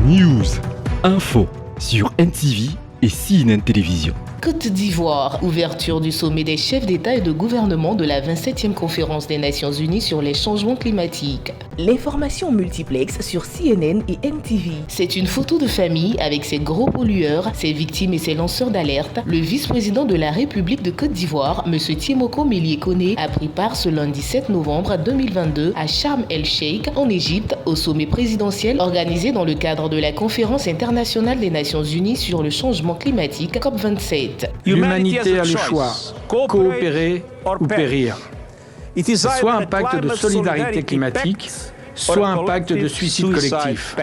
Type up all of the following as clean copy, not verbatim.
News, info sur NTV et CNN Télévision. Côte d'Ivoire, ouverture du sommet des chefs d'État et de gouvernement de la 27e conférence des Nations Unies sur les changements climatiques. L'information multiplex sur CNN et NTV. C'est une photo de famille avec ses gros pollueurs, ses victimes et ses lanceurs d'alerte. Le vice-président de la République de Côte d'Ivoire, M. Tiemoko Melie Koné, a pris part ce lundi 7 novembre 2022 à Sharm el-Sheikh, en Égypte, au sommet présidentiel organisé dans le cadre de la conférence internationale des Nations Unies sur le changement climatique COP27. L'humanité a le choix, coopérer ou périr. Soit un pacte de solidarité climatique, soit un pacte de suicide collectif.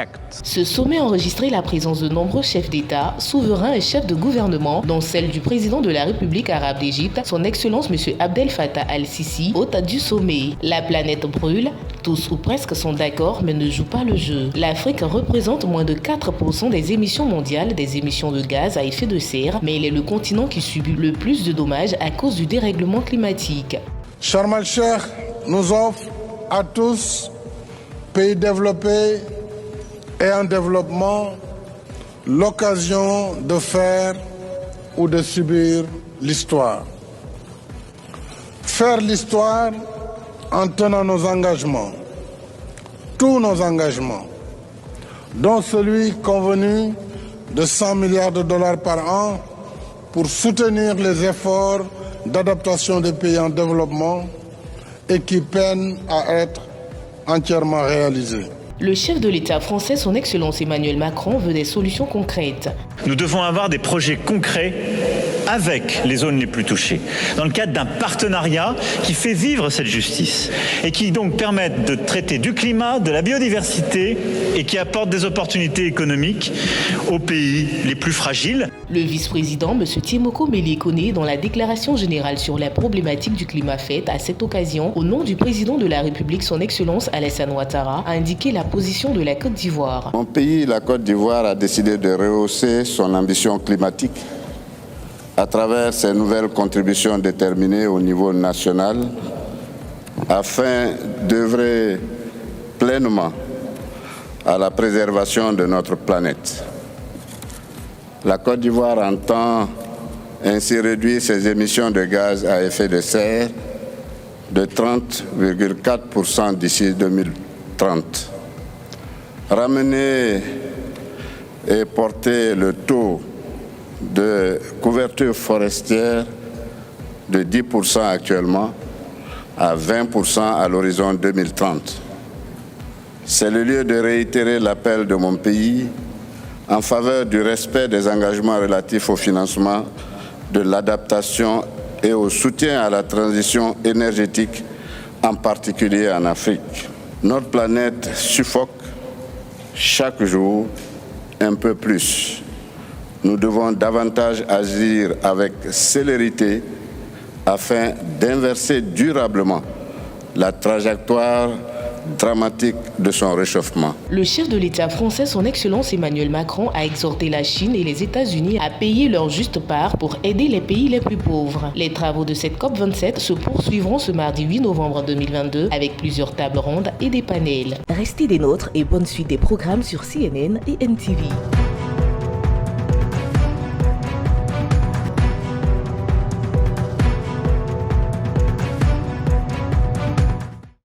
Ce sommet a enregistré la présence de nombreux chefs d'État, souverains et chefs de gouvernement, dont celle du président de la République arabe d'Égypte, son Excellence M. Abdel Fattah al-Sisi, hôte du sommet. La planète brûle, tous ou presque sont d'accord mais ne jouent pas le jeu. L'Afrique représente moins de 4% des émissions mondiales des émissions de gaz à effet de serre, mais il est le continent qui subit le plus de dommages à cause du dérèglement climatique. Sharm el-Sheikh nous offre à tous, pays développés et en développement, l'occasion de faire ou de subir l'histoire. Faire l'histoire en tenant nos engagements, tous nos engagements, dont celui convenu de 100 milliards de dollars par an pour soutenir les efforts d'adaptation des pays en développement et qui peinent à être entièrement réalisés. Le chef de l'État français, son Excellence Emmanuel Macron, veut des solutions concrètes. Nous devons avoir des projets concrets avec les zones les plus touchées, dans le cadre d'un partenariat qui fait vivre cette justice et qui donc permettent de traiter du climat, de la biodiversité et qui apporte des opportunités économiques aux pays les plus fragiles. Le vice-président, M. Tiemoko Melie Koné, dans la déclaration générale sur la problématique du climat faite à cette occasion, au nom du président de la République, son Excellence Alassane Ouattara, a indiqué la position de la Côte d'Ivoire. Mon pays, la Côte d'Ivoire, a décidé de rehausser son ambition climatique à travers ses nouvelles contributions déterminées au niveau national afin d'œuvrer pleinement à la préservation de notre planète. La Côte d'Ivoire entend ainsi réduire ses émissions de gaz à effet de serre de 30,4% d'ici 2030. Ramener et porter le taux de couverture forestière de 10% actuellement à 20% à l'horizon 2030. C'est le lieu de réitérer l'appel de mon pays en faveur du respect des engagements relatifs au financement de l'adaptation et au soutien à la transition énergétique, en particulier en Afrique. Notre planète suffoque chaque jour un peu plus. Nous devons davantage agir avec célérité afin d'inverser durablement la trajectoire dramatique de son réchauffement. Le chef de l'État français, son Excellence Emmanuel Macron, a exhorté la Chine et les États-Unis à payer leur juste part pour aider les pays les plus pauvres. Les travaux de cette COP27 se poursuivront ce mardi 8 novembre 2022 avec plusieurs tables rondes et des panels. Restez des nôtres et bonne suite des programmes sur CNN et NTV.